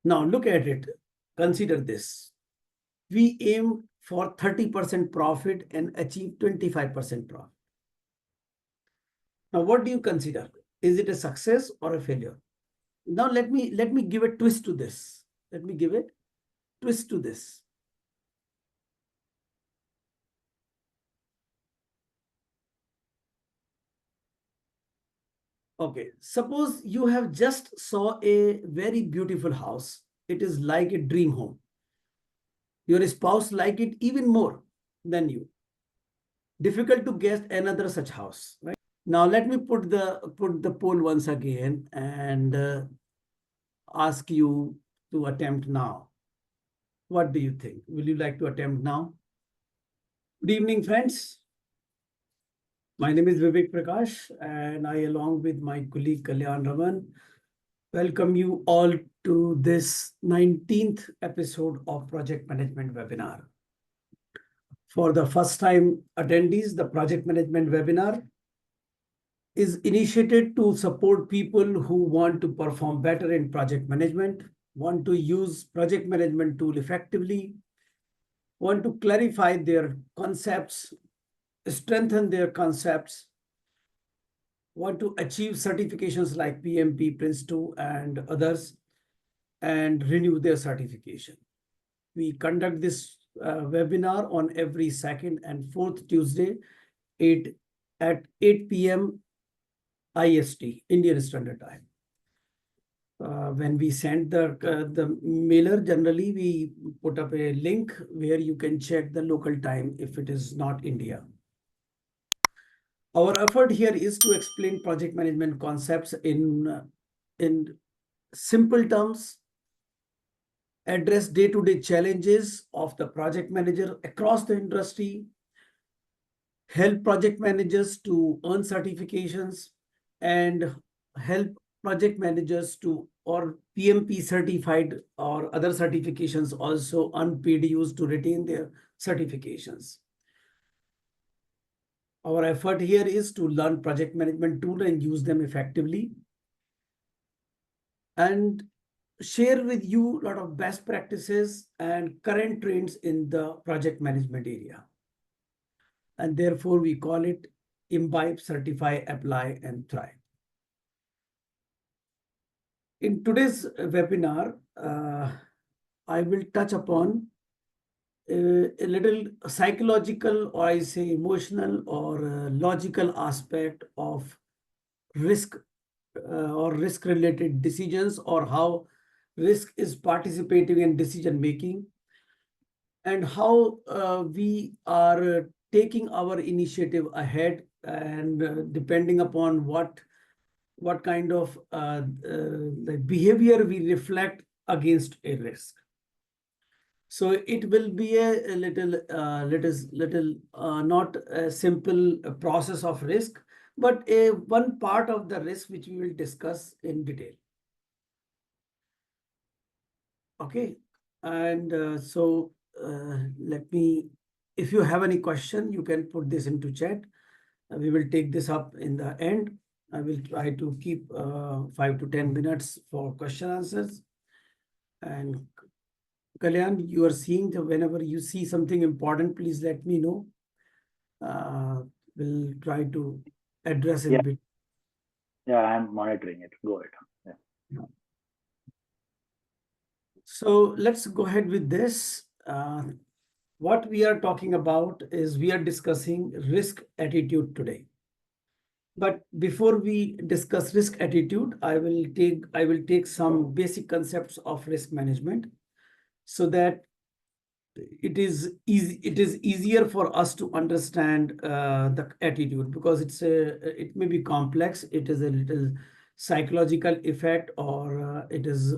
Now look at it. Consider this. We aim for 30% profit and achieve 25% profit. Now, what do you consider? Is it a success or a failure? Now, let me give a twist to this. Let me give a twist to this. Okay, suppose you have just saw a very beautiful house. It is like a dream home. Your spouse like it even more than you. Difficult to guess another such house, right? Now let me put the poll once again and ask you to attempt now. What do you think? Will you like to attempt now? Good evening, friends. My name is Vivek Prakash, and I, along with my colleague Kalyan Raman, welcome you all to this 19th episode of Project Management Webinar. For the first time attendees, the Project Management Webinar is initiated to support people who want to perform better in project management, want to use project management tool effectively, want to clarify their concepts, strengthen their concepts, want to achieve certifications like PMP, Prince2, and others, and renew their certification. We conduct this webinar on every second and fourth Tuesday at 8 p.m. IST, Indian Standard Time. When we send the mailer, generally we put up a link where you can check the local time if it is not India. Our effort here is to explain project management concepts in simple terms, address day-to-day challenges of the project manager across the industry, help project managers to earn certifications, and help project managers to, or PMP certified or other certifications, also unpaid use to retain their certifications. Our effort here is to learn project management tool and use them effectively, and share with you a lot of best practices and current trends in the project management area. And therefore, we call it Imbibe, Certify, Apply, and Thrive. In today's webinar, I will touch upon a little psychological, or I say emotional or logical aspect of risk or risk-related decisions, or how risk is participating in decision making, and how we are taking our initiative ahead, and depending upon what kind of the behavior we reflect against a risk. So it will be a little not a simple process of risk, but one part of the risk which we will discuss in detail. Okay, and let me, if you have any question, you can put this into chat. We will take this up in the end. I will try to keep 5 to 10 minutes for question answers. And Kalyan, you are seeing that whenever you see something important, please let me know. We'll try to address it. Yeah, yeah, I'm monitoring it. Go ahead. Yeah. So let's go ahead with this. What we are talking about is we are discussing risk attitude today. But before we discuss risk attitude, I will take some basic concepts of risk management, so that it is easier for us to understand the attitude, because it may be complex. It is a little psychological effect, or it is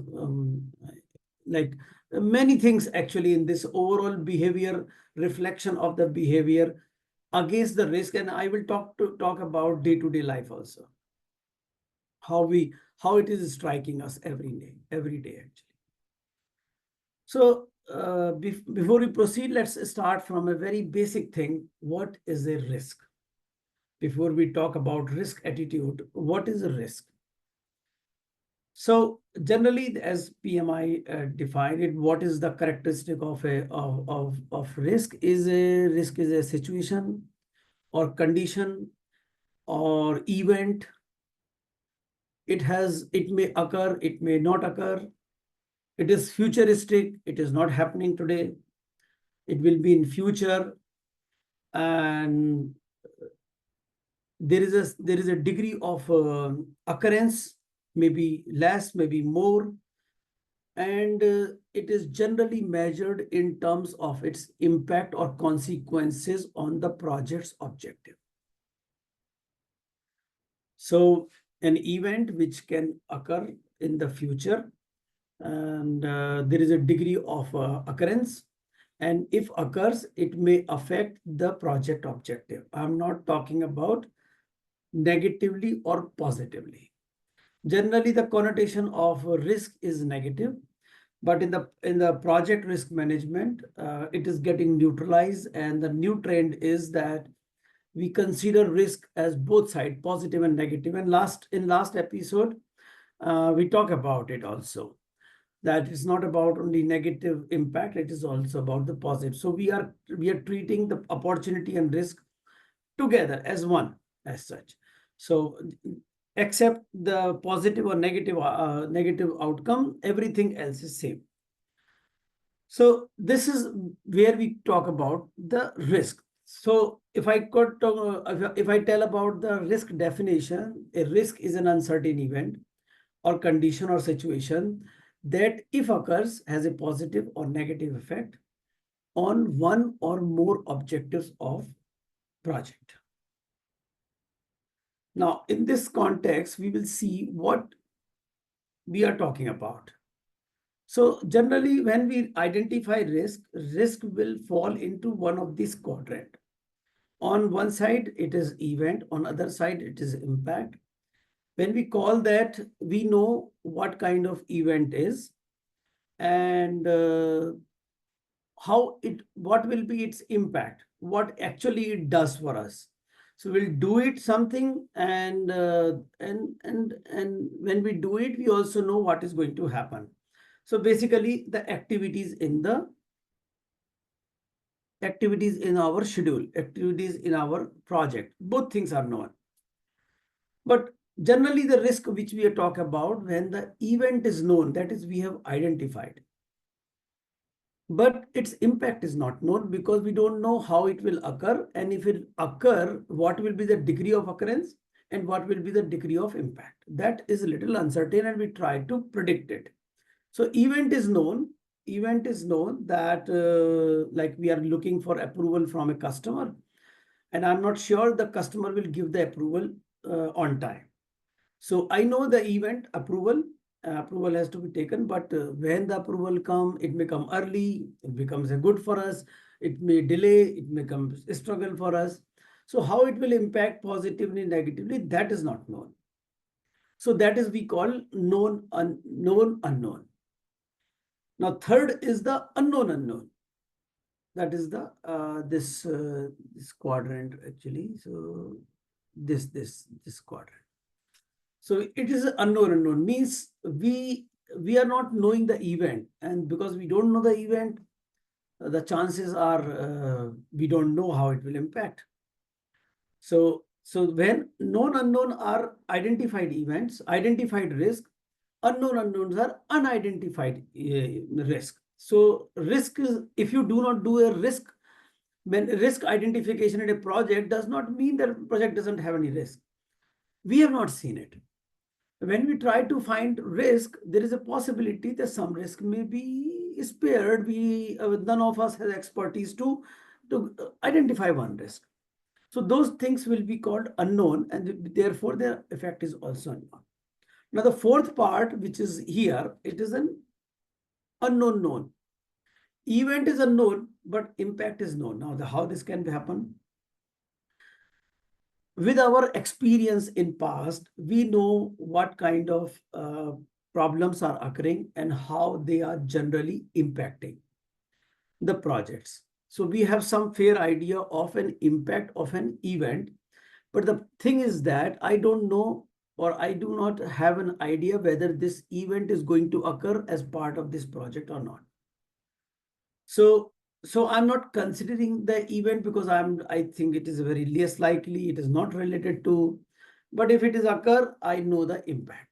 like many things actually in this overall behavior, reflection of the behavior against the risk. And I will talk about day-to-day life also, how it is striking us every day actually. So before we proceed, let's start from a very basic thing. What is a risk? Before we talk about risk attitude, what is a risk? So generally, as PMI defined it, what is the characteristic of risk? Risk is a situation or condition or event. It may occur, it may not occur. It is futuristic. It is not happening today. It will be in future, and there is a degree of occurrence, maybe less, maybe more, and it is generally measured in terms of its impact or consequences on the project's objective. So an event which can occur in the future, and there is a degree of occurrence, and if occurs, it may affect the project objective. I'm not talking about negatively or positively. Generally, the connotation of risk is negative, but in the project risk management, it is getting neutralized, and the new trend is that we consider risk as both sides, positive and negative. And in last episode, we talk about it also, that it's not about only negative impact, it is also about the positive. So we are treating the opportunity and risk together as one, as such. So except the positive or negative outcome, everything else is same. So this is where we talk about the risk. So if I could talk, if I tell about the risk definition, a risk is an uncertain event or condition or situation that, if occurs, has a positive or negative effect on one or more objectives of project. Now, in this context, we will see what we are talking about. So generally, when we identify risk, risk will fall into one of these quadrant. On one side, it is event. On other side, it is impact. When we call that, we know what kind of event is, and what will be its impact, what actually it does for us. So we'll do it something, and when we do it, we also know what is going to happen. So basically, the activities in our schedule, activities in our project, both things are known. But generally, the risk which we are talking about, when the event is known, that is, we have identified, but its impact is not known because we don't know how it will occur, and if it occur, what will be the degree of occurrence and what will be the degree of impact. That is a little uncertain, and we try to predict it. So event is known. Event is known that like we are looking for approval from a customer, and I'm not sure the customer will give the approval on time. So I know the event approval. Approval has to be taken, but when the approval come, it may come early, it becomes a good for us. It may delay, it becomes a struggle for us. So how it will impact positively, negatively, that is not known. So that is we call known, unknown. Now, third is the unknown unknown. That is the this quadrant actually. So this quadrant. So it is unknown means we are not knowing the event, and because we don't know the event, the chances are we don't know how it will impact. So when known unknown are identified events, identified risk, unknown unknowns are unidentified risk. So risk is, if you do not do a risk, when risk identification in a project, does not mean that project doesn't have any risk. We have not seen it. When we try to find risk, there is a possibility that some risk may be spared. None of us has expertise to identify one risk. So those things will be called unknown, and therefore their effect is also unknown. Now the fourth part, which is here, it is an unknown known. Event is unknown, but impact is known. Now how this can happen? With our experience in past, we know what kind of problems are occurring and how they are generally impacting the projects. So we have some fair idea of an impact of an event, but the thing is that I don't know or I do not have an idea whether this event is going to occur as part of this project or not. So, I'm not considering the event because I think it is very less likely, it is not related to, but if it is occur, I know the impact.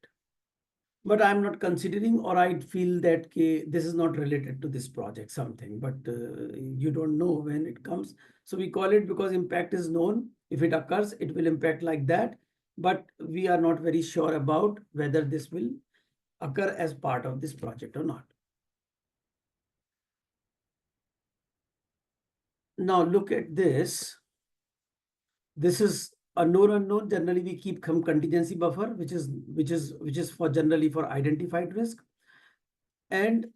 But I'm not considering, or I feel that okay, this is not related to this project, something, but you don't know when it comes. So we call it because impact is known. If it occurs, it will impact like that. But we are not very sure about whether this will occur as part of this project or not. Now look at this. This is a known unknown. Generally, we keep some contingency buffer, which is for generally for identified risk. And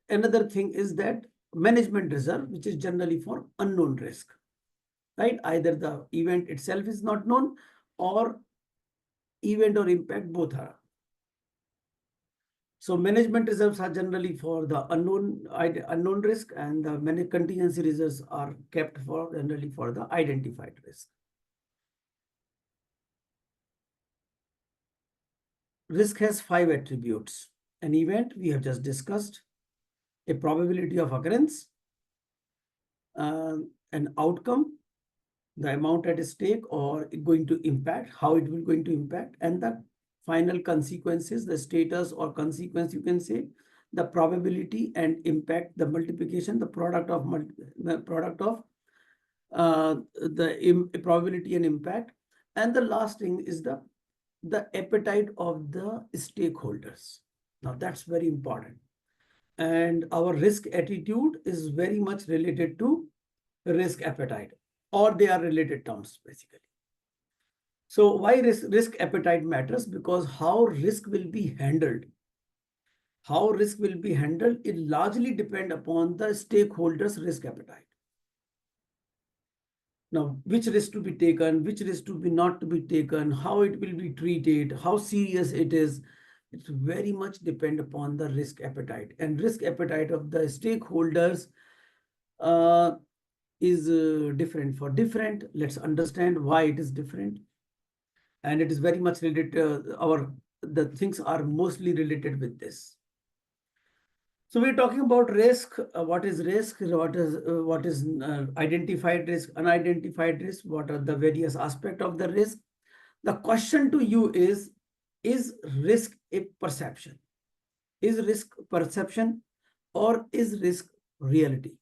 another thing is that management reserve, which is generally for unknown risk, right? Either the event itself is not known, or event or impact both are. So management reserves are generally for the unknown risk, and the many contingency reserves are kept for generally for the identified risk. Risk has 5 attributes. An event we have just discussed, a probability of occurrence, an outcome, the amount at stake or going to impact, how it will going to impact, and the final consequences, the status or consequence, you can say, the probability and impact, the multiplication, the product of probability and impact. And the last thing is the appetite of the stakeholders. Now that's very important. And our risk attitude is very much related to risk appetite, or they are related terms basically. So why risk appetite matters? Because how risk will be handled, it largely depend upon the stakeholders' risk appetite. Now, which risk to be taken, which risk to be not to be taken, how it will be treated, how serious it is, it's very much depend upon the risk appetite. And risk appetite of the stakeholders is different for different. Let's understand why it is different. And it is very much related to the things are mostly related with this. So we're talking about risk. What is risk? What is identified risk, unidentified risk? What are the various aspects of the risk? The question to you is risk a perception? Is risk perception, or is risk reality?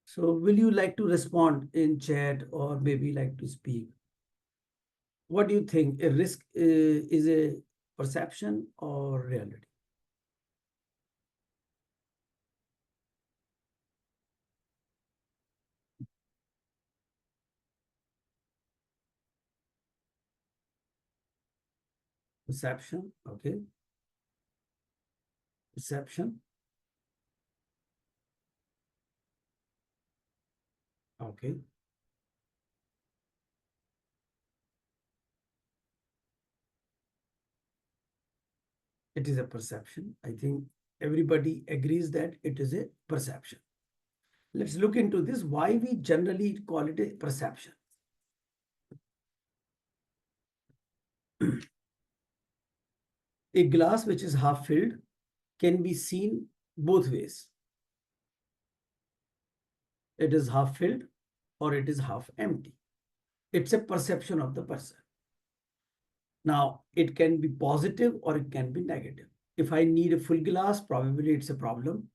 So will you like to respond in chat, or maybe like to speak? What do you think? A risk is a perception or reality? Perception, okay. Perception, okay. It is a perception. I think everybody agrees that it is a perception. Let's look into this, why we generally call it a perception. A glass which is half filled can be seen both ways. It is half filled or it is half empty. It's a perception of the person. Now, it can be positive or it can be negative. If I need a full glass, probably it's a problem.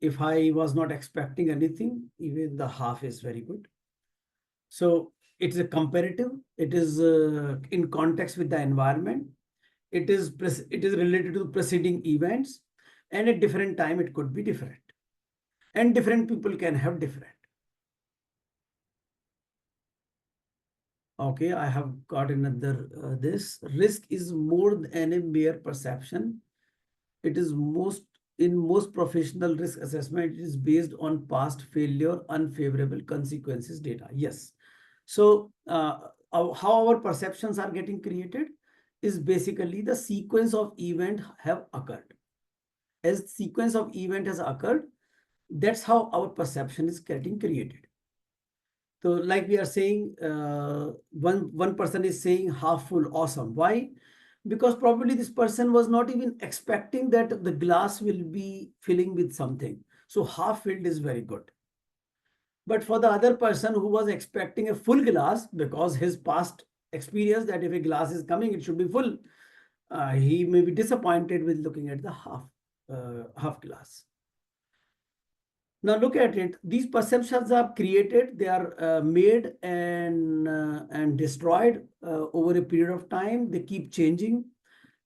If I was not expecting anything, even the half is very good. So it's a comparative. It is in context with the environment. It is related to preceding events, and at different time it could be different. And different people can have different. Okay, I have got another this. Risk is more than a mere perception. It is in most professional risk assessment, it is based on past failure, unfavorable consequences data. Yes. So how our perceptions are getting created is basically the sequence of event have occurred. As sequence of event has occurred, that's how our perception is getting created. So like we are saying, one person is saying half full, awesome. Why? Because probably this person was not even expecting that the glass will be filling with something. So half filled is very good. But for the other person who was expecting a full glass, because his past experience that if a glass is coming, it should be full, he may be disappointed with looking at the half glass. Now look at it. These perceptions are created, they are made and destroyed over a period of time. They keep changing,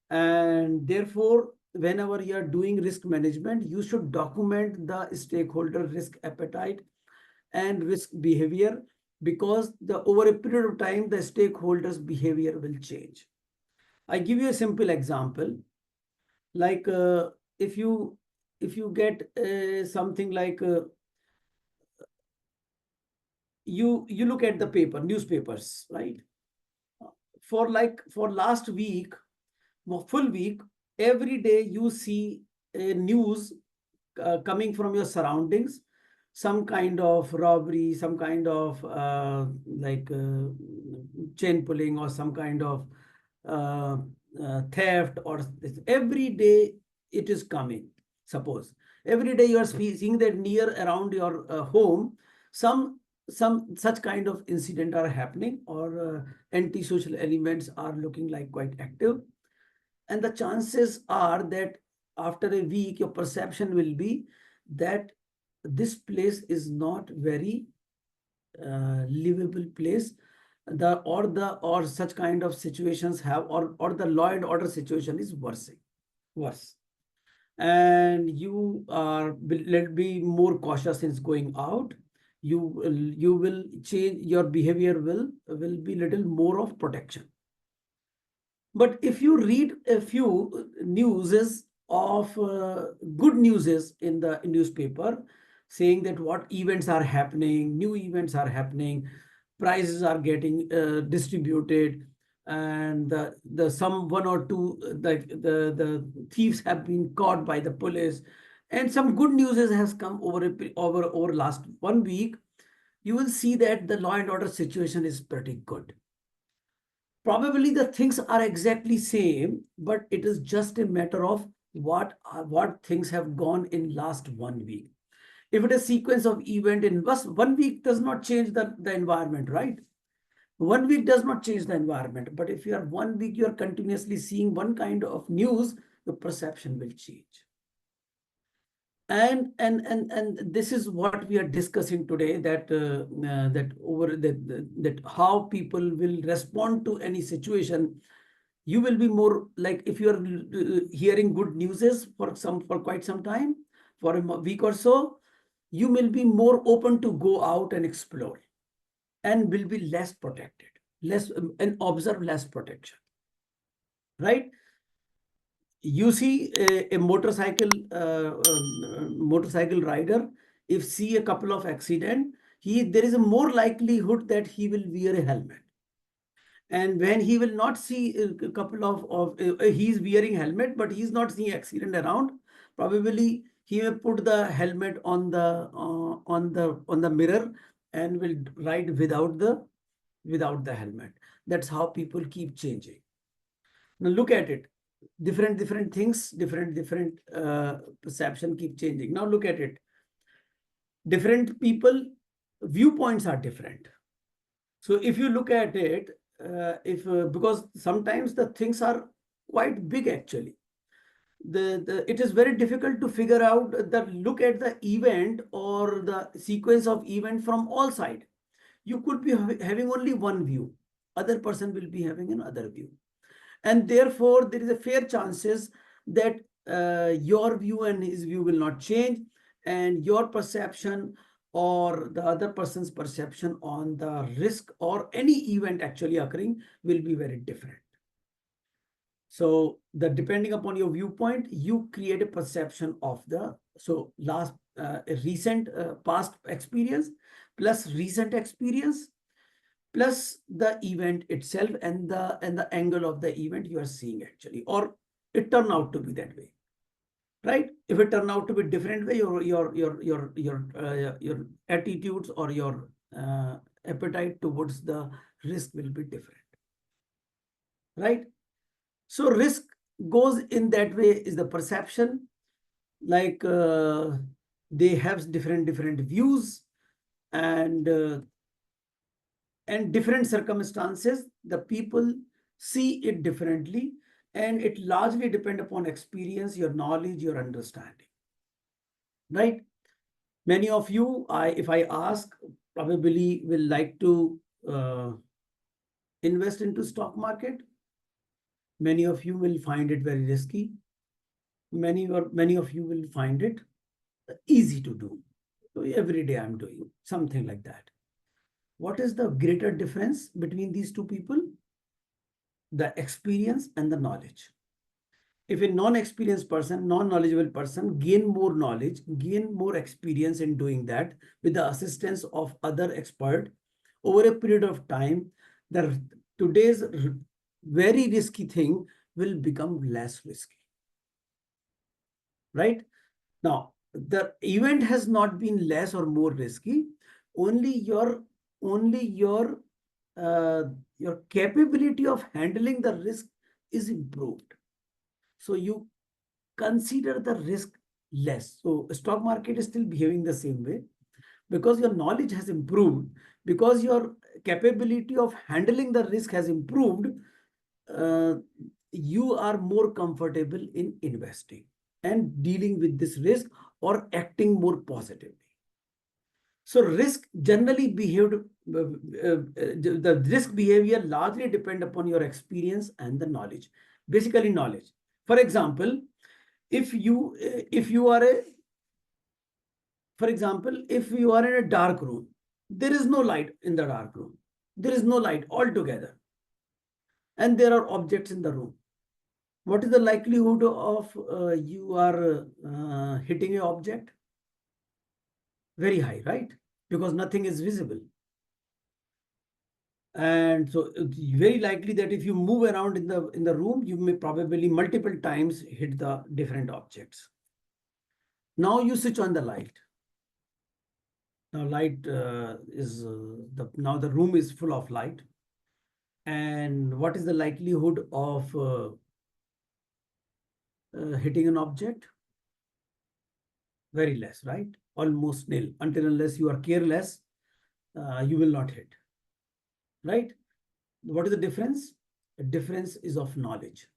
and therefore, whenever you are doing risk management, you should document the stakeholder risk appetite and risk behavior, because the over a period of time, the stakeholders' behavior will change. I give you a simple example, like if you get something like you look at the newspapers, right? For last week, full week, every day you see a news coming from your surroundings, some kind of robbery, some kind of chain pulling, or some kind of uh, theft, or every day it is coming. Suppose every day you are seeing that near around your home, some such kind of incident are happening, or anti-social elements are looking like quite active. And the chances are that after a week, your perception will be that this place is not very livable place. Or such kind of situations have, or the law and order situation is worse. And you are let be more cautious in going out. You will change your behavior, will be little more of protection. But if you read a few newses of good newses in the newspaper, saying that what events are happening, new events are happening, prizes are getting distributed, and the some one or two the thieves have been caught by the police, and some good news has come over last 1 week, you will see that the law and order situation is pretty good. Probably the things are exactly same, but it is just a matter of what things have gone in last 1 week. If it is sequence of event in 1 week, does not change the environment, right? 1 week does not change the environment, but if you are 1 week, you are continuously seeing one kind of news, your perception will change. And this is what we are discussing today, that that how people will respond to any situation. You will be more like, if you are hearing good newses for quite some time, for a week or so, you will be more open to go out and explore, and will be less protected, less and observe less protection, right? You see a motorcycle rider, if see a couple of accident, there is a more likelihood that he will wear a helmet. And when he will not see a couple of he's wearing helmet, but he's not seeing accident around, probably he will put the helmet on the mirror, and will ride without the helmet. That's how people keep changing. Now look at it. Different things, different perception keep changing. Now look at it. Different people, viewpoints are different. So if you look at it, if because sometimes the things are quite big actually. It is very difficult to figure out look at the event or the sequence of event from all sides. You could be having only one view, other person will be having another view, and therefore there is a fair chances that your view and his view will not change, and your perception or the other person's perception on the risk or any event actually occurring will be very different. So the depending upon your viewpoint, you create a perception of the recent past experience plus recent experience plus the event itself, and the angle of the event you are seeing actually, or it turned out to be that way, right? If it turned out to be different way, your attitudes or your appetite towards the risk will be different, right? So risk goes in that way is the perception, like they have different views, and different circumstances, the people see it differently, and it largely depend upon experience, your knowledge, your understanding, right? Many of you, if I ask, probably will like to uh, invest into stock market. Many of you will find it very risky. Many of you will find it easy to do. So every day I'm doing something like that. What is the greater difference between these two people? The experience and the knowledge. If a non-experienced person, non-knowledgeable person gain more knowledge, gain more experience in doing that with the assistance of other expert over a period of time, the today's very risky thing will become less risky, right? Now, the event has not been less or more risky. Only uh, your capability of handling the risk is improved. So you consider the risk less. So stock market is still behaving the same way because your knowledge has improved, because your capability of handling the risk has improved. Uh, you are more comfortable in investing and dealing with this risk or acting more positively. So risk generally behaved, the risk behavior largely depend upon your experience and the knowledge, basically knowledge. For example, if you are a for example, if you are in a dark room, there is no light in the dark room, there is no light altogether, and there are objects in the room. What is the likelihood of you are hitting an object? Very high, right? Because nothing is visible. And so it's very likely that if you move around in the room, you may probably multiple times hit the different objects. Now you switch on the light. Now light is now the room is full of light. And what is the likelihood of hitting an object? Very less, right? Almost nil. Until unless you are careless, you will not hit, right? What is the difference? The difference is of knowledge.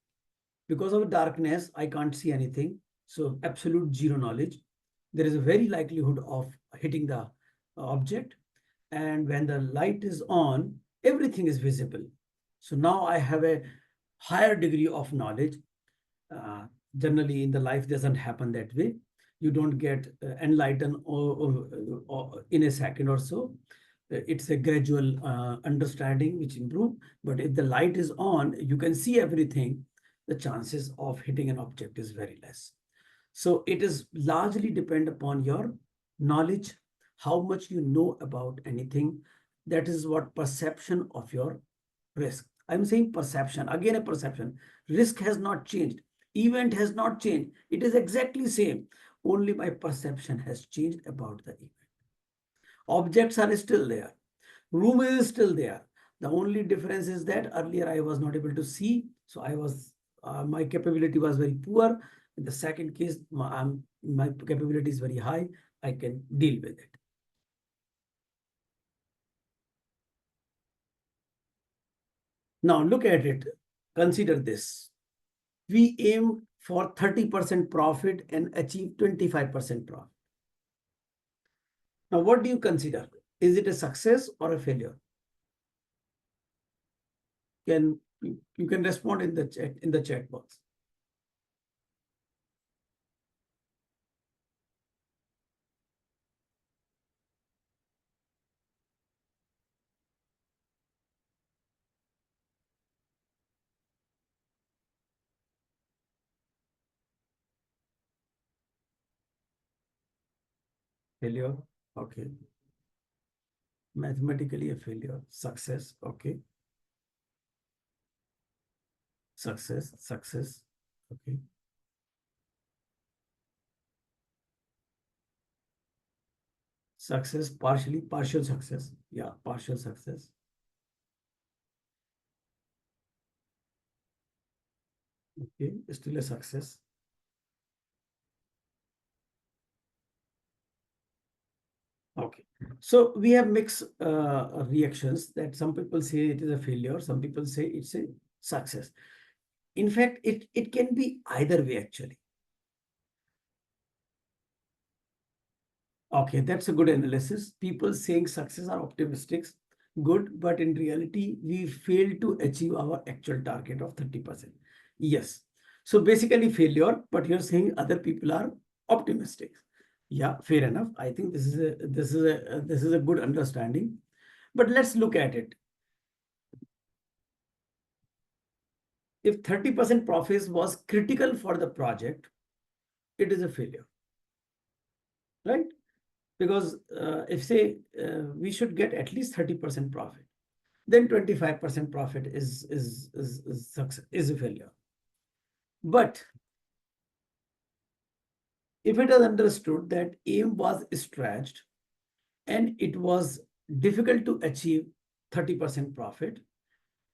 Because of darkness, I can't see anything. So absolute zero knowledge. There is a very likelihood of hitting the object. And when the light is on, everything is visible. So now I have a higher degree of knowledge. Uh, Generally, in the life doesn't happen that way. You don't get enlightened or in a second or so. It's a gradual understanding which improve. But if the light is on, you can see everything. The chances of hitting an object is very less. So it is largely depend upon your knowledge, how much you know about anything. That is what perception of your risk. I'm saying perception, again a perception. Risk has not changed. Event has not changed. It is exactly same. Only my perception has changed about the event. Objects are still there. Room is still there. The only difference is that earlier I was not able to see. So my capability was very poor. In the second case, my capability is very high. I can deal with it. Now look at it. Consider this. We aim for 30% profit and achieve 25% profit. Now, what do you consider? Is it a success or a failure? You can respond in the chat box. Failure. Okay. Mathematically a failure. Success. Okay. Success. Okay. Success, partial success. Yeah, partial success. Okay, still a success. Okay, so we have mixed reactions that some people say it is a failure, some people say it's a success. In fact, it can be either way actually. Okay, that's a good analysis. People saying success are optimistic, good, but in reality, we fail to achieve our actual target of 30%. Yes. So basically failure, but you're saying other people are optimistic. Yeah, fair enough. I think this is a good understanding. But let's look at it. If 30% profits was critical for the project, it is a failure, right? Because if say we should get at least 30% profit, then 25% profit is success, is a failure. But if it is understood that aim was stretched and it was difficult to achieve 30% profit,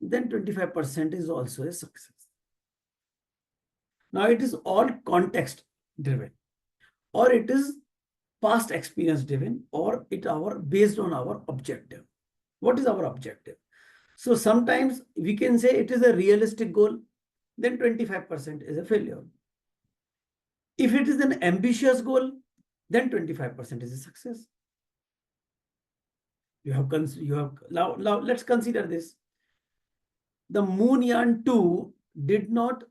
then 25% is also a success. Now it is all context driven, or it is past experience driven, or it our based on our objective. What is our objective? So sometimes we can say it is a realistic goal, then 25% is a failure. If it is an ambitious goal, then 25% is a success. Now let's consider this. The Moonyan 2 did not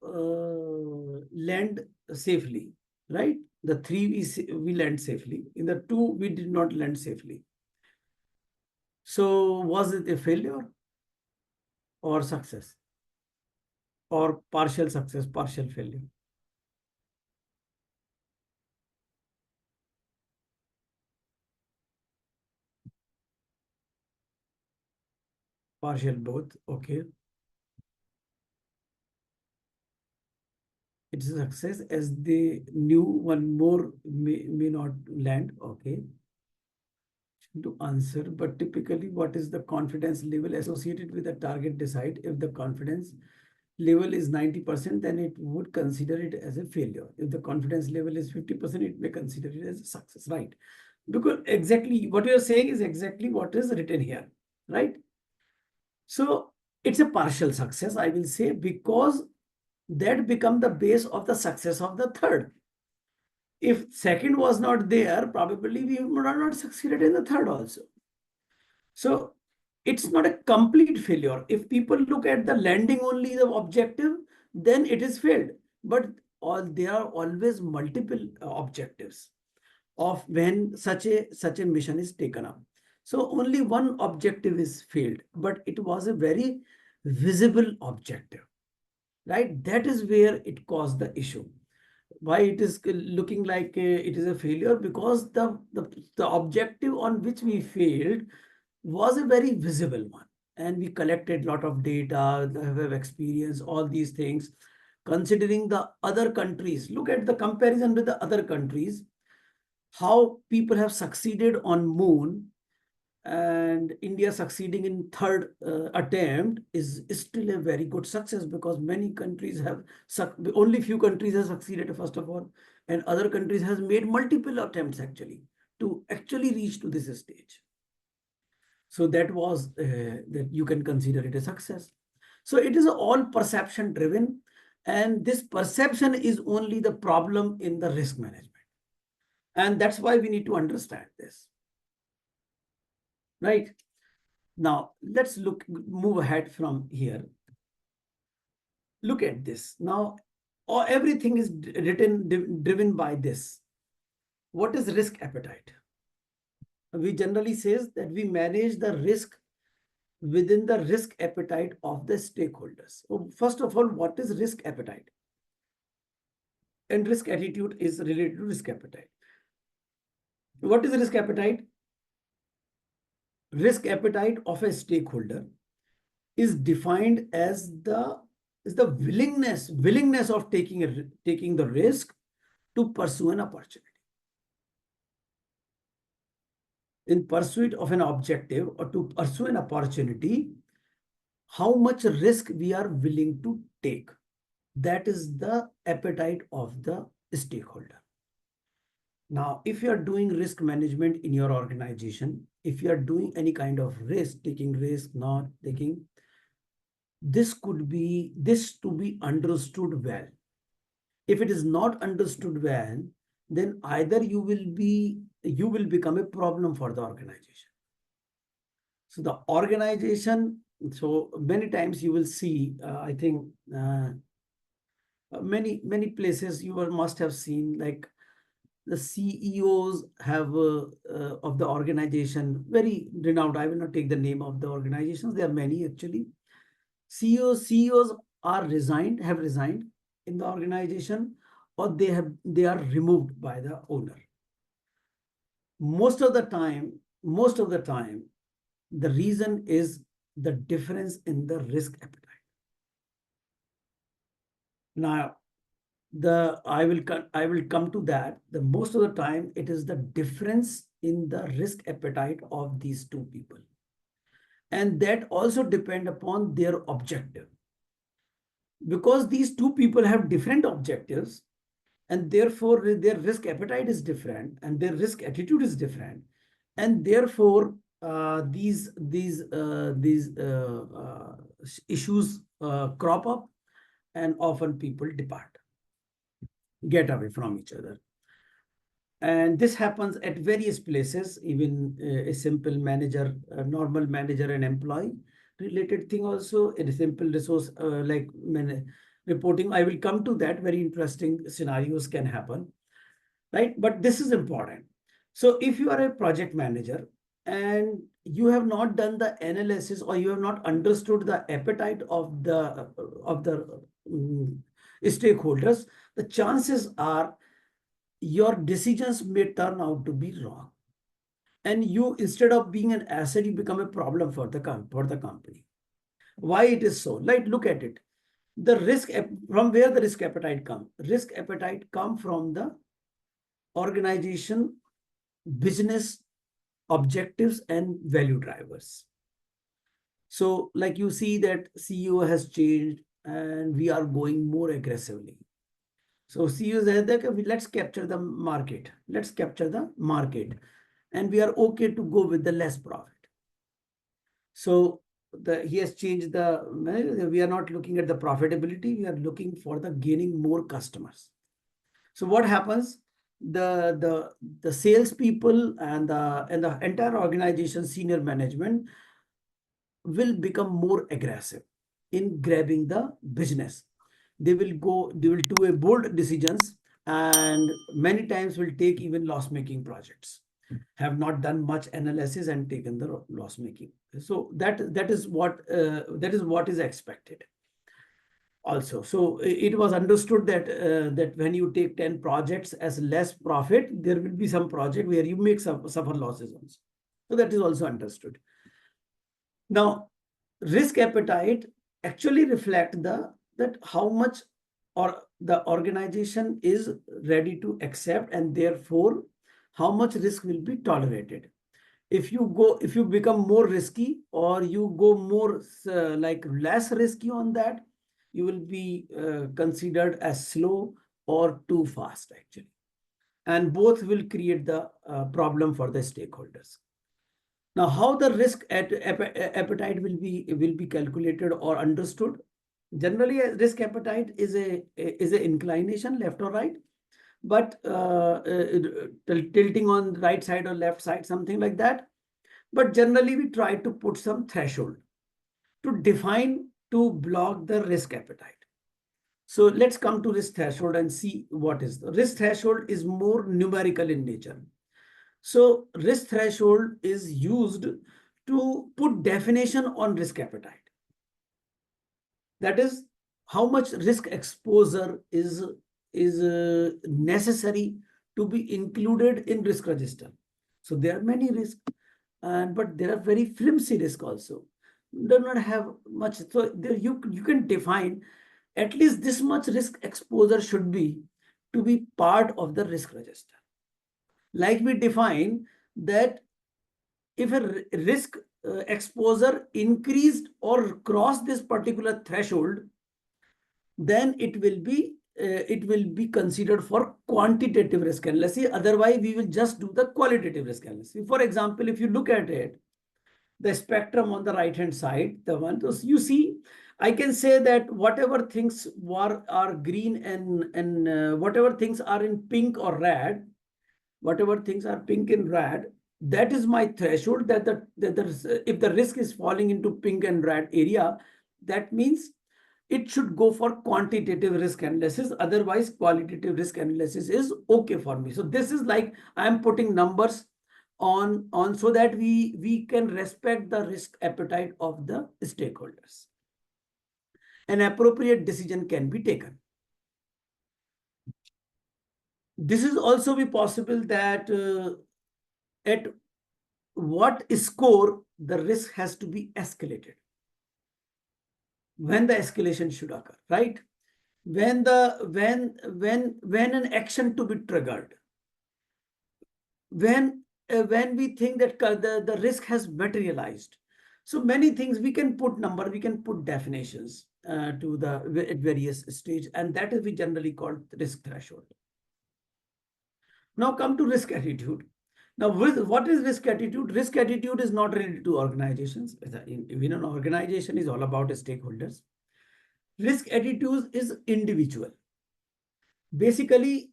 land safely, right? The 3 we land safely. In the 2 we did not land safely. So was it a failure or success, or partial success, partial failure? Partial both. Okay. It is a success as they knew one more may not land. Okay. To answer, but typically what is the confidence level associated with the target decide? If the confidence level is 90%, then it would consider it as a failure. If the confidence level is 50%, it may consider it as a success, right? Because exactly what you're saying is exactly what is written here, right? So it's a partial success, I will say, because that become the base of the success of the third. If second was not there, probably we would have not succeeded in the third also. So it's not a complete failure. If people look at the landing only the objective, then it is failed. But there are always multiple objectives of when such a mission is taken up. So only one objective is failed, but it was a very visible objective, right? That is where it caused the issue. Why it is looking like it is a failure? Because the objective on which we failed was a very visible one, and we collected a lot of data, have experience, all these things. Considering the other countries, look at the comparison with the other countries, how people have succeeded on moon, and India succeeding in third attempt is still a very good success, because many countries have only few countries have succeeded first of all, and other countries has made multiple attempts actually to actually reach to this stage. So that was that you can consider it a success. So it is all perception driven, and this perception is only the problem in the risk management, and that's why we need to understand this. Right. Now, let's move ahead from here. Look at this. Now, everything is driven by this. What is risk appetite? We generally says that we manage the risk within the risk appetite of the stakeholders. So first of all, what is risk appetite? And risk attitude is related to risk appetite. What is risk appetite? Risk appetite of a stakeholder is defined as the willingness of taking the risk to pursue an opportunity. in pursuit of an objective or to pursue an opportunity, how much risk we are willing to take. That is the appetite of the stakeholder. Now, if you are doing risk management in your organization, if you are doing any kind of risk, taking risk, not taking, this to be understood well. If it is not understood well, then either you will become a problem for the organization. So the organization, so many times you will see, I think many places you must have seen, like the CEOs have of the organization, very renowned. I will not take the name of the organizations. There are many actually. CEOs have resigned in the organization, or they are removed by the owner. Most of the time, the reason is the difference in the risk appetite. Now, I will come to that. The most of the time, it is the difference in the risk appetite of these two people, and that also depend upon their objective. Because these two people have different objectives, and therefore their risk appetite is different and their risk attitude is different, and therefore these issues crop up, and often people get away from each other. And this happens at various places, even a simple manager, a normal manager and employee related thing also, in a simple resource like reporting. I will come to that. Very interesting scenarios can happen, right? But this is important. So if you are a project manager and you have not done the analysis, or you have not understood the appetite of the stakeholders, the chances are your decisions may turn out to be wrong, and you, instead of being an asset, you become a problem for the company. Why it is so? Like, look at it. The risk, from where the risk appetite come from the organization business objectives and value drivers. So like you see that CEO has changed and we are going more aggressively. So CEO says that let's capture the market. And we are okay to go with the less profit. So he has changed we are not looking at the profitability, we are looking for the gaining more customers. So what happens? The salespeople and the entire organization senior management will become more aggressive in grabbing the business. They will do a bold decisions, and many times will take even loss-making projects. Have not done much analysis and taken the loss-making. So that is what is expected. Also, so it was understood that when you take 10 projects as less profit, there will be some project where you make suffer losses also. So that is also understood. Now, risk appetite actually reflect that how much or the organization is ready to accept, and therefore how much risk will be tolerated. If you become more risky, or you go more like less risky on that, you will be considered as slow or too fast actually, and both will create the problem for the stakeholders. Now, how the risk appetite will be calculated or understood? Generally, a risk appetite is a inclination left or right, but tilting on right side or left side, something like that. But generally, we try to put some threshold to define, to block the risk appetite. So let's come to risk threshold and see what is the risk threshold. Is more numerical in nature. So risk threshold is used to put definition on risk appetite. That is how much risk exposure is necessary to be included in risk register. So there are many risks, but there are very flimsy risk also. Do not have much. So there you can define at least this much risk exposure should be to be part of the risk register. Like we define that if a risk exposure increased or crossed this particular threshold, then it will be considered for quantitative risk analysis. Otherwise, we will just do the qualitative risk analysis. For example, if you look at it, the spectrum on the right hand side, the one, so you see, I can say that whatever things are green and whatever things are in pink or red, whatever things are pink and red, that is my threshold, that if the risk is falling into pink and red area, that means it should go for quantitative risk analysis. Otherwise, qualitative risk analysis is okay for me. So this is like I am putting numbers on so that we can respect the risk appetite of the stakeholders. An appropriate decision can be taken. This is also be possible that at what score the risk has to be escalated, when the escalation should occur, right? When an action to be triggered, when we think that the risk has materialized. So many things we can put number, we can put definitions to the at various stage, and that is we generally call risk threshold. Now come to risk attitude. Now, what is risk attitude? Risk attitude is not related to organizations. Even an organization is all about stakeholders. Risk attitude is individual. Basically,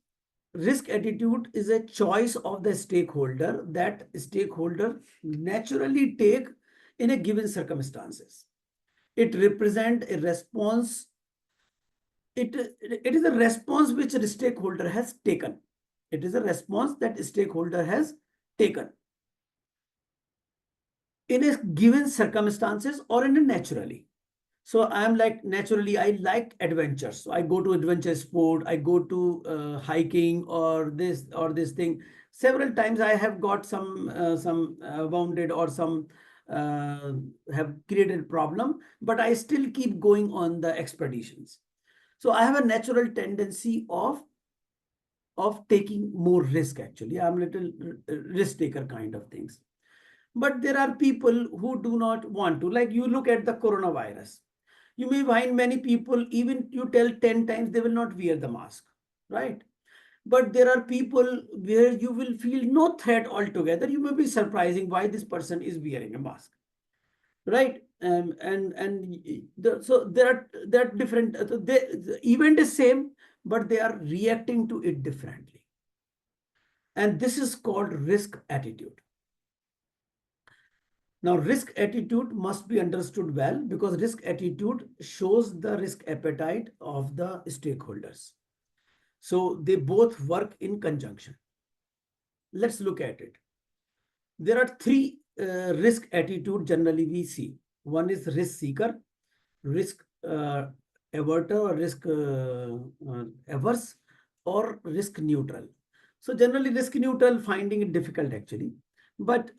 risk attitude is a choice of the stakeholder that stakeholder naturally take in a given circumstances. It represents a response. It is a response which the stakeholder has taken. It is a response that stakeholder has taken in a given circumstances or in a naturally. So I am like, naturally, I like adventures. So I go to adventure sport, I go to hiking or this thing. Several times I have got some wounded or some have created problem, but I still keep going on the expeditions. So I have a natural tendency of taking more risk. Actually, I'm a little risk taker kind of things. But there are people who do not want to, like you look at the coronavirus. You may find many people, even you tell 10 times, they will not wear the mask, right? But there are people where you will feel no threat altogether. You may be surprising why this person is wearing a mask, right? So there are different, the event is same, but they are reacting to it differently. And this is called risk attitude. Now, risk attitude must be understood well, because risk attitude shows the risk appetite of the stakeholders. So they both work in conjunction. Let's look at it. There are three risk attitude generally we see. One is risk seeker, risk averter, or risk averse, or risk neutral. So generally risk neutral, finding it difficult actually. But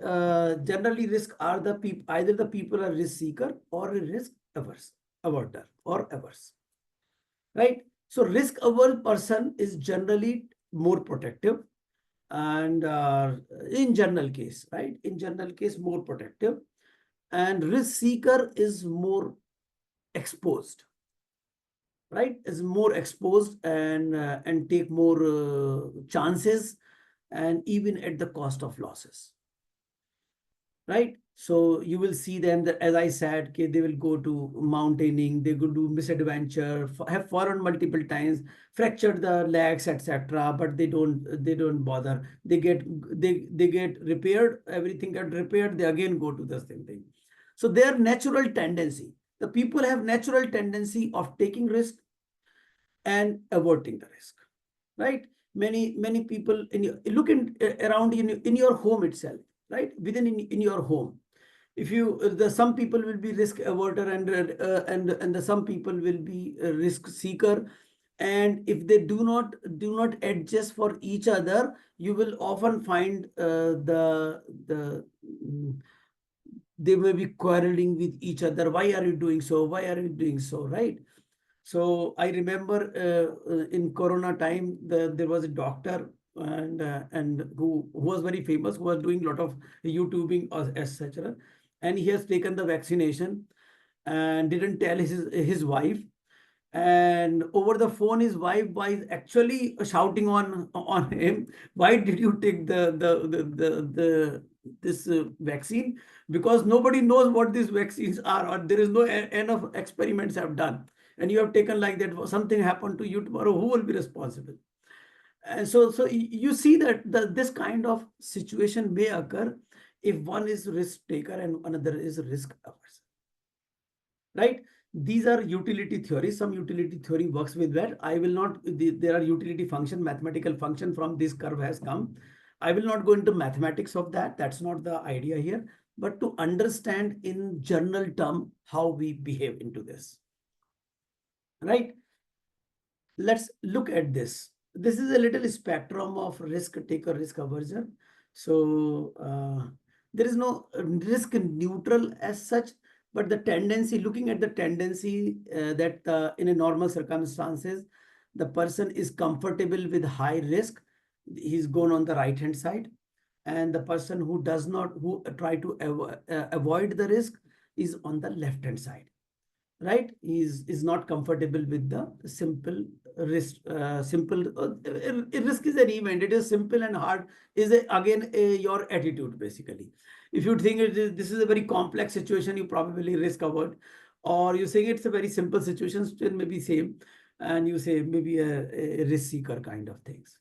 generally risk are the people, either the people are risk seeker or a risk averse, averter or averse, right? So risk averse person is generally more protective, and in general case, right? In general case, more protective, and risk seeker is more exposed, right? Is more exposed and take more chances, and even at the cost of losses, right? So you will see them that, as I said, okay, they will go to mountaineering, they go do misadventure, have fallen multiple times, fractured the legs, etc. But they don't bother. They get repaired, everything got repaired, they again go to the same thing. So their natural tendency, the people have natural tendency of taking risk and averting the risk, right? Many people look around in your home itself, right? Within in your home, if you the some people will be risk averter, and the some people will be a risk seeker, and if they do not adjust for each other, you will often find they may be quarreling with each other. Why are you doing so? Why are you doing so, right? So I remember in Corona time, there was a doctor and who was very famous, who was doing a lot of YouTubing or etc. And he has taken the vaccination and didn't tell his wife. And over the phone, his wife was actually shouting on him, "Why did you take the this vaccine? Because nobody knows what these vaccines are, or there is no enough experiments have done, and you have taken like that. Something happened to you tomorrow. Who will be responsible?" And so you see that this kind of situation may occur if one is risk taker and another is risk averse, right? These are utility theories. Some utility theory works with that. I will not, there are utility function, mathematical function from this curve has come. I will not go into mathematics of that. That's not the idea here, but to understand in general term how we behave into this, right? Let's look at this. This is a little spectrum of risk taker, risk aversion. So there is no risk neutral as such, but the tendency, looking at the tendency that in a normal circumstances, the person is comfortable with high risk, he's gone on the right hand side. And the person who does not, who try to avoid the risk is on the left hand side, right? Is not comfortable with the simple risk. Risk is an event. It is simple and hard is again your attitude basically. If you think this is a very complex situation, you probably risk avoid, or you think it's a very simple situation, still maybe same, and you say maybe a risk seeker kind of things.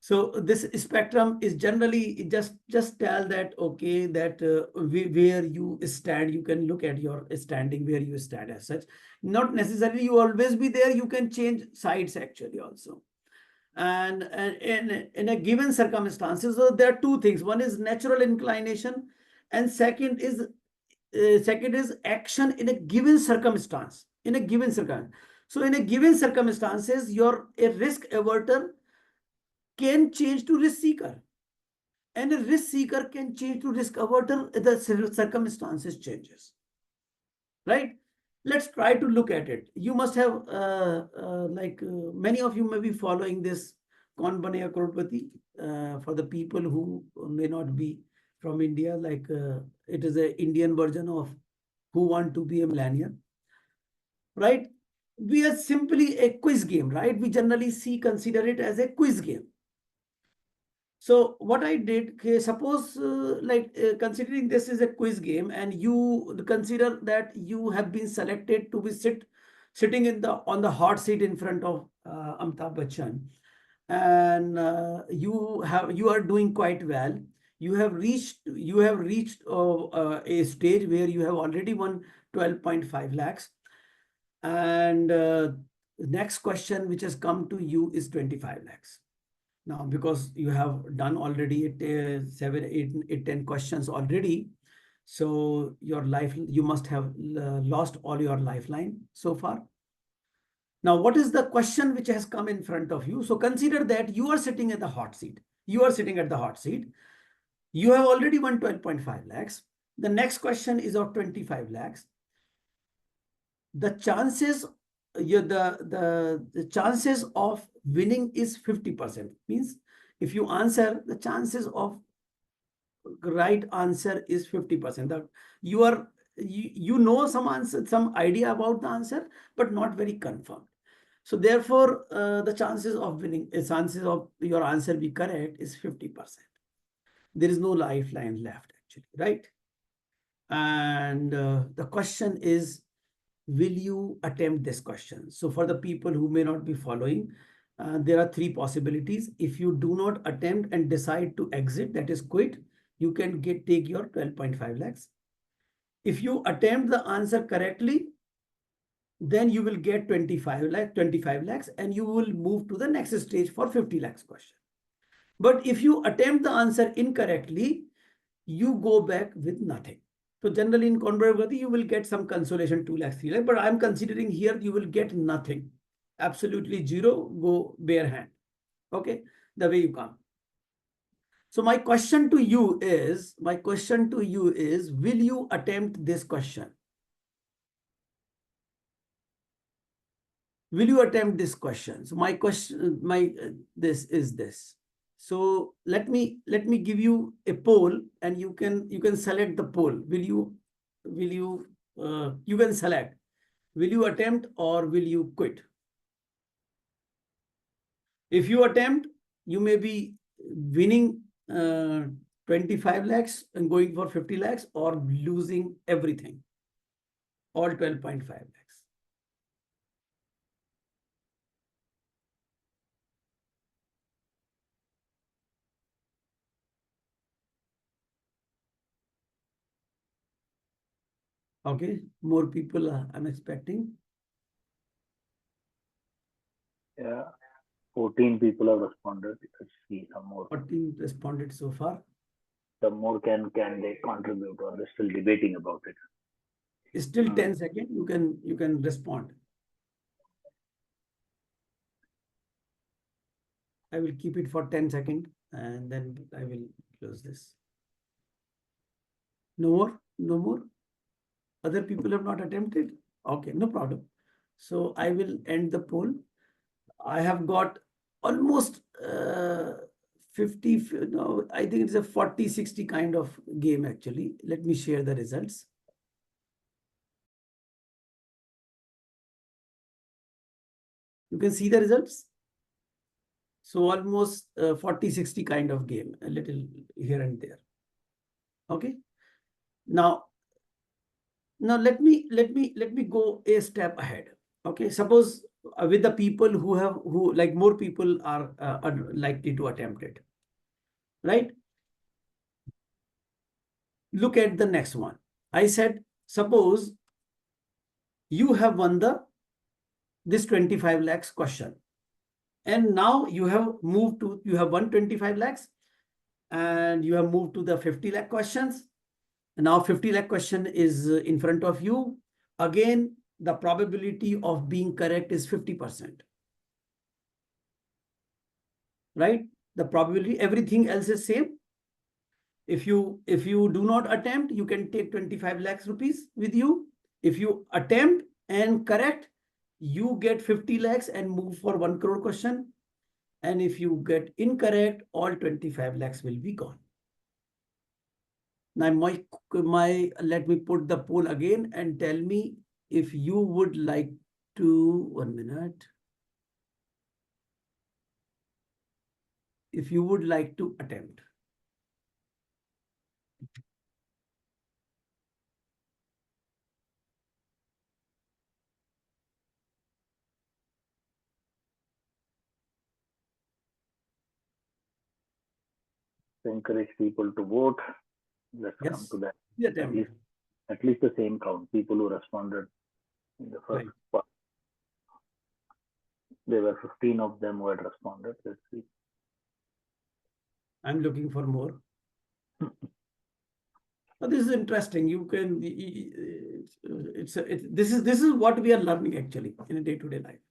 So this spectrum is generally just tell that, okay, that where you stand, you can look at your standing, where you stand as such. Not necessarily you always be there, you can change sides actually also. And in a given circumstances, so there are two things. One is natural inclination, and second is action in a given circumstance. In a given circumstance. So in a given circumstances, you're a risk averter can change to risk seeker, and a risk seeker can change to risk averter if the circumstances changes, right? Let's try to look at it. You must have many of you may be following this Kaun Banega Crorepati. For the people who may not be from India, it is a Indian version of Who Want to Be a Millionaire, right? We are simply a quiz game, right? We generally consider it as a quiz game. So what I did, okay, suppose considering this is a quiz game and you consider that you have been selected to be sitting in the on the hot seat in front of Amitabh Bachchan, and you are doing quite well. You have reached a stage where you have already won 12.5 lakhs, and next question which has come to you is 25 lakhs. Now, because you have done already 7, 8, 10 questions already, so you must have lost all your lifeline so far. Now, what is the question which has come in front of you? So consider that you are sitting at the hot seat. You are sitting at the hot seat. You have already won 12.5 lakhs. The next question is of 25 lakhs. The chances the chances of winning is 50%. Means if you answer, the chances of right answer is 50%. That you know some answer, some idea about the answer, but not very confirmed. So therefore, the chances of winning, chances of your answer be correct is 50%. There is no lifeline left actually, right? And the question is, will you attempt this question? So for the people who may not be following, there are three possibilities. If you do not attempt and decide to exit, that is quit, you can take your 12.5 lakhs. If you attempt the answer correctly, then you will get 25 lakhs and you will move to the next stage for 50 lakhs question. But if you attempt the answer incorrectly, you go back with nothing. So generally in convert, you will get some consolation, 2 lakhs, 3 lakhs, but I'm considering here you will get nothing. Absolutely zero, go bare hand. Okay, the way you come. So my question to you is, will you attempt this question? Will you attempt this question? So my question, this is this. So let me give you a poll, and you can select the poll. You can select, will you attempt or will you quit? If you attempt, you may be winning 25 lakhs and going for 50 lakhs, or losing everything, all 12.5 lakhs. Okay, more people I'm expecting. Yeah, 14 people have responded. Let's see some more. 14 responded so far. Some more can they contribute, or they're still debating about it? It's still 10 seconds. You can respond. I will keep it for 10 seconds and then I will close this. No more? No more? Other people have not attempted? Okay, no problem. So I will end the poll. I have got almost 50, no, I think it's a 40-60 kind of game actually. Let me share the results. You can see the results. So almost 40-60 kind of game, a little here and there. Okay. Now let me go a step ahead. Okay, suppose with the people who like more people are likely to attempt it, right? Look at the next one. I said, suppose you have won this 25 lakhs question, and now you have won 25 lakhs, and you have moved to the 50 lakh questions. Now 50 lakh question is in front of you. Again, the probability of being correct is 50%. Right? The probability, everything else is same. If you do not attempt, you can take 25 lakhs rupees with you. If you attempt and correct, you get 50 lakhs and move for 1 crore question. And if you get incorrect, all 25 lakhs will be gone. Now let me put the poll again and tell me if you would like to, 1 minute. If you would like to attempt. To encourage people to vote. Let's come to that. At least the same count. People who responded in the first part. There were 15 of them who had responded. Let's see. I'm looking for more. This is interesting. You can, this is what we are learning actually in a day-to-day life.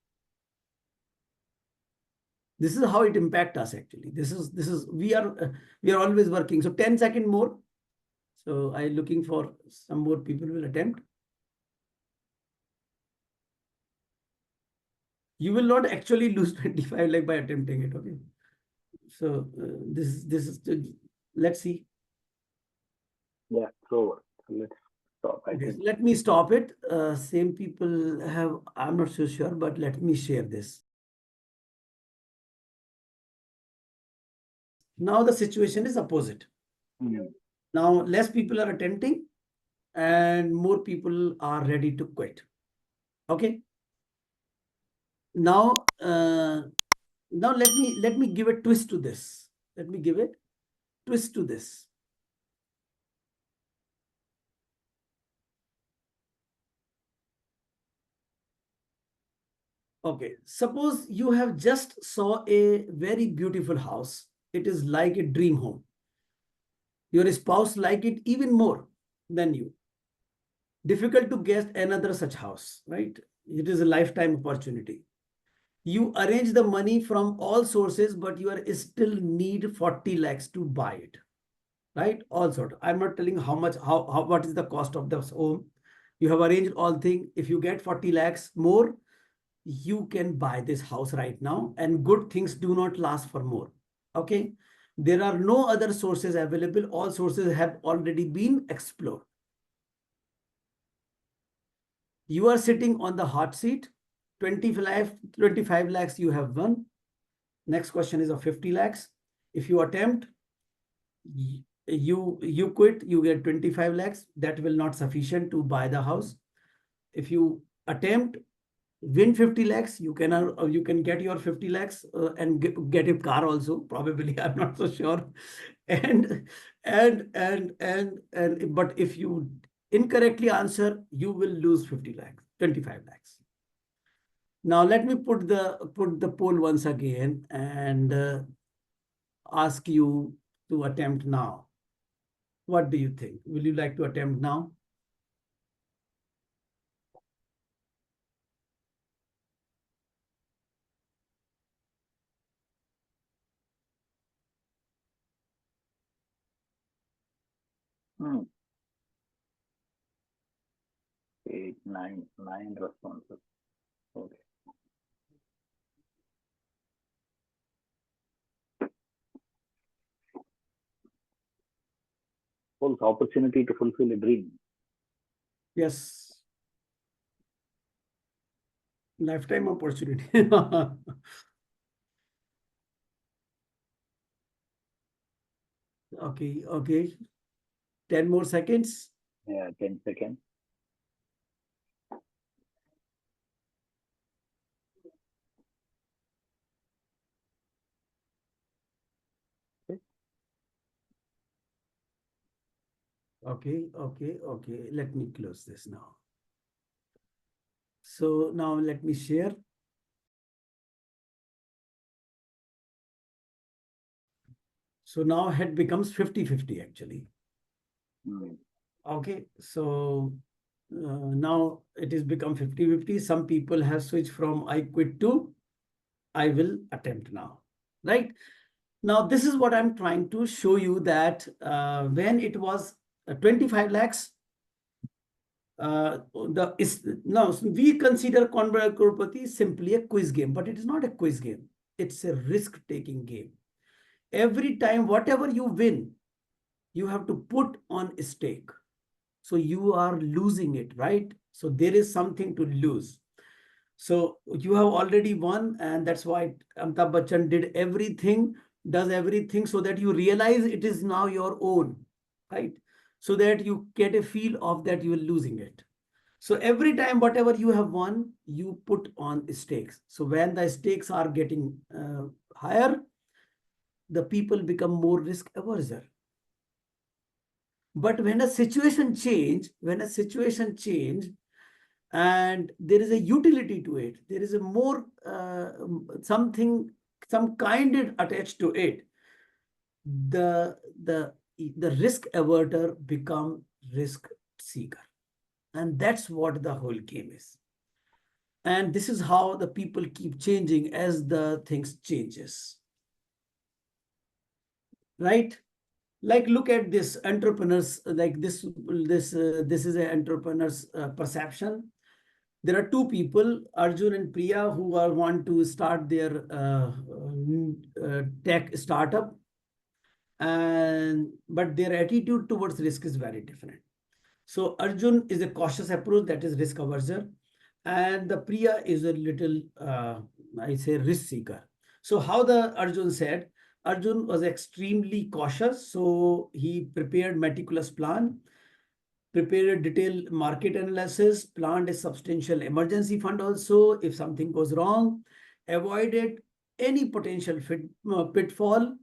This is how it impacts us actually. We are always working. So 10 seconds more. So I'm looking for some more people will attempt. You will not actually lose 25 lakh by attempting it. Okay. So this is let's see. Yeah, it's over. So let's stop. I think. Let me stop it. Same people have, I'm not so sure, but let me share this. Now the situation is opposite. Now less people are attempting and more people are ready to quit. Okay. Now, now let me give a twist to this. Let me give it twist to this. Okay, suppose you have just saw a very beautiful house. It is like a dream home. Your spouse like it even more than you. Difficult to get another such house, right? It is a lifetime opportunity. You arrange the money from all sources, but you are still need 40 lakhs to buy it, right? All sort. I'm not telling how much, what is the cost of this home. You have arranged all things. If you get 40 lakhs more, you can buy this house right now, and good things do not last for more. Okay. There are no other sources available. All sources have already been explored. You are sitting on the hot seat. 25 lakhs you have won. Next question is of 50 lakhs. If you attempt, you quit, you get 25 lakhs. That will not sufficient to buy the house. If you attempt, win 50 lakhs, you can get your 50 lakhs and get a car also, probably. I'm not so sure. And but if you incorrectly answer, you will lose 50 lakhs, 25 lakhs. Now let me put the poll once again and ask you to attempt now. What do you think? Will you like to attempt now? Hmm. 8, 9 responses. Okay. False opportunity to fulfill a dream. Yes. Lifetime opportunity. Okay, okay. 10 more seconds. Yeah, 10 seconds. Okay, okay, okay. Let me close this now. So now let me share. So now it becomes 50-50 actually. Hmm. Okay, so now it is become 50-50. Some people have switched from I quit to I will attempt now, right? Now, this is what I'm trying to show you that when it was 25 lakhs, now we consider Conrad Crorepati simply a quiz game, but it is not a quiz game. It's a risk-taking game. Every time, whatever you win, you have to put on a stake. So you are losing it, right? So there is something to lose. So you have already won, and that's why Amitabh Bachchan did everything, does everything so that you realize it is now your own, right? So that you get a feel of that you are losing it. So every time, whatever you have won, you put on stakes. So when the stakes are getting higher, the people become more risk averse. But when a situation change, and there is a utility to it, there is a more something, some kind attached to it, the the risk averter become risk seeker, and that's what the whole game is. And this is how the people keep changing as the things changes, right? Like, look at this entrepreneurs, like this is an entrepreneur's perception. There are two people, Arjun and Priya, who are want to start their tech startup, and but their attitude towards risk is very different. So Arjun is a cautious approach, that is risk averse, and the Priya is a little, I say, risk seeker. So how the Arjun said, Arjun was extremely cautious, so he prepared meticulous plan, prepared a detailed market analysis, planned a substantial emergency fund also if something goes wrong, avoided any potential pitfall.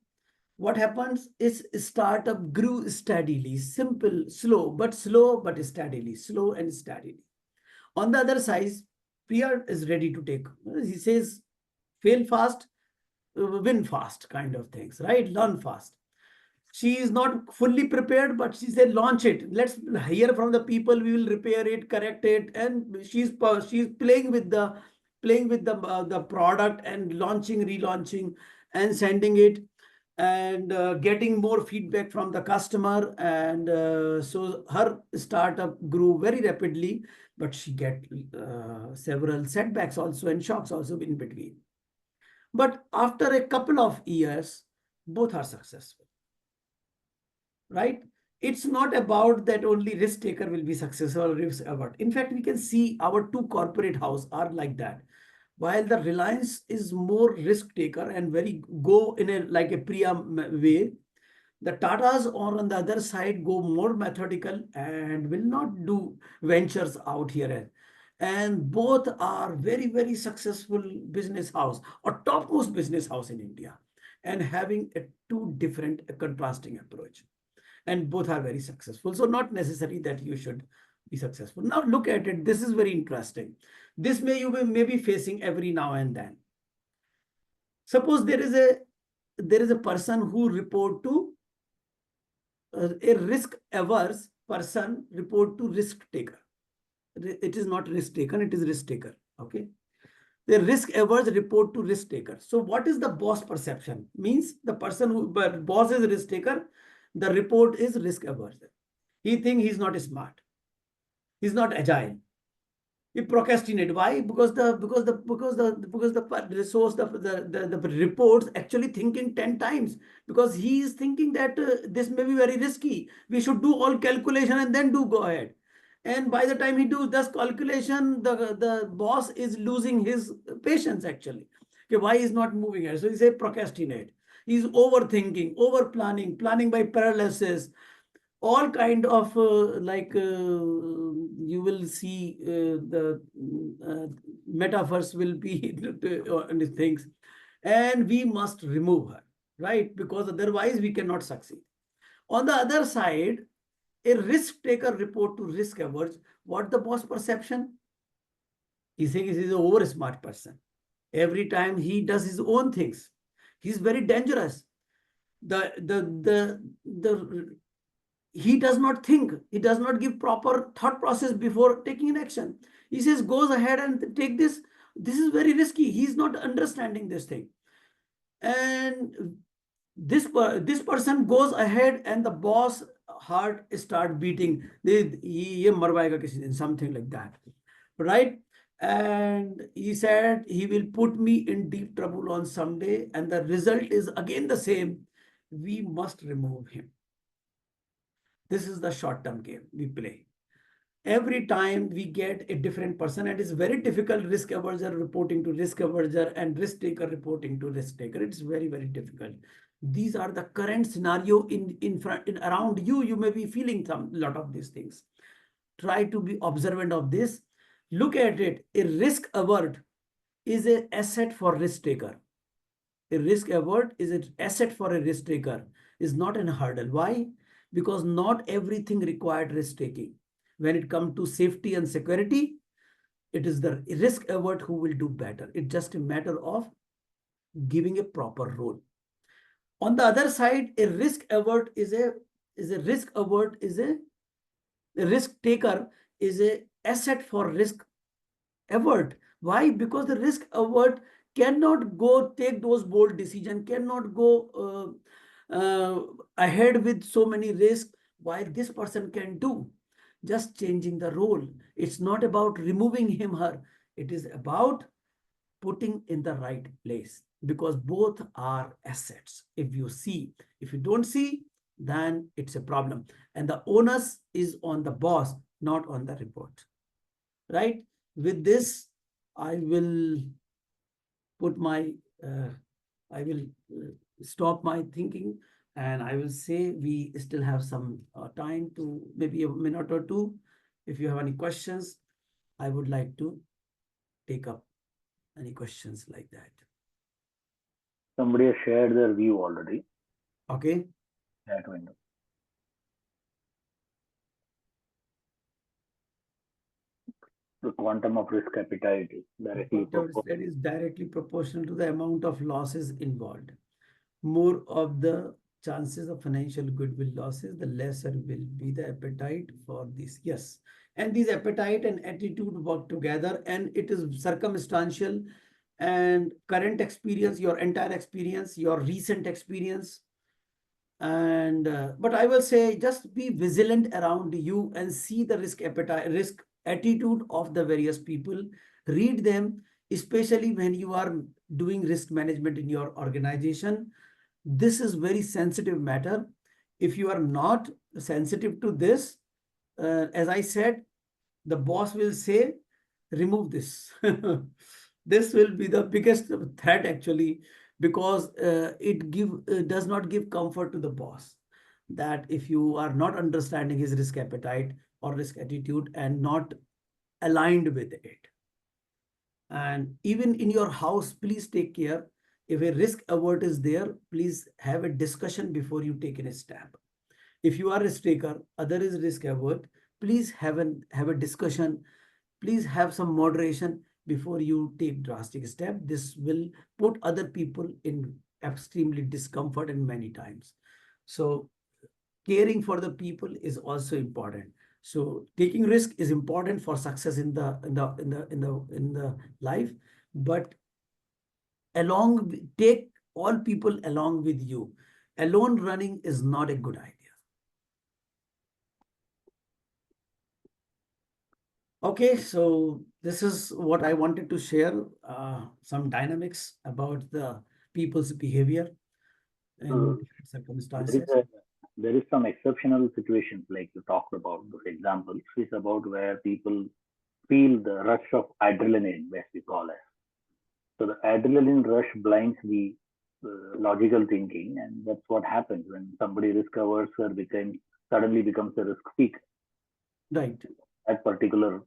What happens is startup grew steadily, simple, slow but steadily, slow and steadily. On the other side, Priya is ready to take. He says, fail fast, win fast, kind of things, right? Learn fast. She is not fully prepared, but she said, launch it. Let's hear from the people. We will repair it, correct it, and she's playing with the product and launching, relaunching, and sending it, and getting more feedback from the customer. And so her startup grew very rapidly, but she get several setbacks also and shocks also in between. But after a couple of years, both are successful, right? It's not about that only risk taker will be successful or risk averse. In fact, we can see our two corporate house are like that. While the Reliance is more risk taker and very go in a like a Priya way, the Tatas on the other side go more methodical and will not do ventures out here. And both are very, very successful business house or topmost business house in India and having a two different contrasting approach. And both are very successful. So not necessary that you should be successful. Now look at it. This is very interesting. This you may be facing every now and then. Suppose there is a person who report to a risk averse person report to risk taker. It is not risk taken, it is risk taker. Okay. The risk averse report to risk taker. So what is the boss perception? Means the person who boss is risk taker, the report is risk averse. He thinks he's not smart. He's not agile. He procrastinate. Why? Because the resource the reports actually thinking 10 times, because he is thinking that this may be very risky. We should do all calculation and then go ahead. And by the time he does this calculation, the boss is losing his patience actually. Okay, why is not moving ahead? So he say procrastinate. He's overthinking, over planning, planning by paralysis, all kind of you will see the metaphors will be on these things, and we must remove her, right? Because otherwise we cannot succeed. On the other side, a risk taker report to risk averse. What the boss perception? He thinks he's an over smart person. Every time he does his own things, he's very dangerous. He does not think, he does not give proper thought process before taking an action. He says, goes ahead and take this. This is very risky. He's not understanding this thing. And this person goes ahead and the boss heart start beating. Something like that, right? And he said he will put me in deep trouble on someday, and the result is again the same. We must remove him. This is the short-term game we play. Every time we get a different person, and it's very difficult. Risk averser reporting to risk averser and risk taker reporting to risk taker. It's very, very difficult. These are the current scenario in around you. You may be feeling some lot of these things. Try to be observant of this. Look at it. A risk avert is an asset for risk taker. A risk avert is an asset for a risk taker. Is not a hurdle. Why? Because not everything required risk taking. When it comes to safety and security, it is the risk avert who will do better. It's just a matter of giving a proper role. On the other side, a risk avert is a risk avert is a risk taker is a asset for risk avert. Why? Because the risk avert cannot go take those bold decisions, cannot go ahead with so many risks, while this person can do. Just changing the role. It's not about removing him, her. It is about putting in the right place, because both are assets. If you see, if you don't see, then it's a problem. And the onus is on the boss, not on the report. Right? With this, I will put my, I will stop my thinking, and I will say we still have some time to maybe a minute or two. If you have any questions, I would like to take up any questions like that. Somebody has shared their view already. Okay. That window. The quantum of risk appetite is directly proportional to the amount of losses involved. More of the chances of financial goodwill losses, the lesser will be the appetite for this. Yes. And these appetite and attitude work together, and it is circumstantial and current experience, your entire experience, your recent experience. And but I will say just be vigilant around you and see the risk appetite, risk attitude of the various people. Read them, especially when you are doing risk management in your organization. This is very sensitive matter. If you are not sensitive to this, as I said, the boss will say, remove this. This will be the biggest threat actually, because it does not give comfort to the boss, that if you are not understanding his risk appetite or risk attitude and not aligned with it. And even in your house, please take care. If a risk alert is there, please have a discussion before you take a step. If you are a risk taker, other is risk alert, please have a discussion. Please have some moderation before you take drastic step. This will put other people in extremely discomfort and many times. So caring for the people is also important. So taking risk is important for success in the life, but take all people along with you. Alone running is not a good idea. Okay, so this is what I wanted to share, some dynamics about the people's behavior in different circumstances. There is some exceptional situations like you talked about. Those examples is about where people feel the rush of adrenaline, as we call it. So the adrenaline rush blinds the logical thinking, and that's what happens when somebody risk averse suddenly becomes a risk seeker. Right. That particular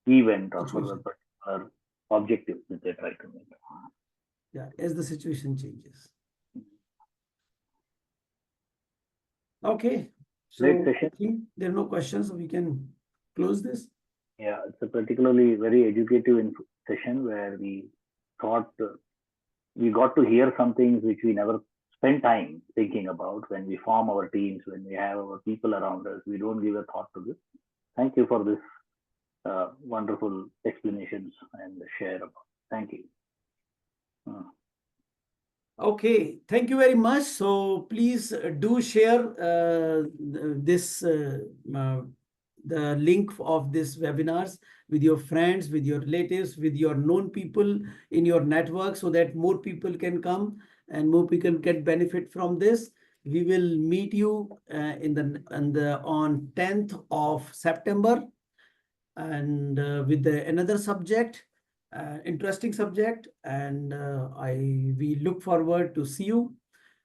event or for the particular objective that they try to make. Yeah, as the situation changes. Okay, so I think there are no questions, so we can close this. Yeah, it's a particularly very educative session where we thought we got to hear some things which we never spend time thinking about when we form our teams, when we have our people around us. We don't give a thought to this. Thank you for this wonderful explanations and share about. Thank you. Okay, thank you very much. So please do share the link of this webinars with your friends, with your relatives, with your known people in your network, so that more people can come and more people can benefit from this. We will meet you on 10th of September and with another subject, interesting subject, and we look forward to see you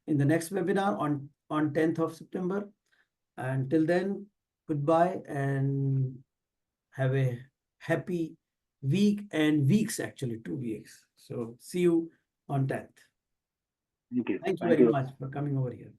in the next webinar on 10th of September. Until then, goodbye and have a happy week and weeks, actually 2 weeks. So see you on 10th. Thank you. Thank you very much for coming over here.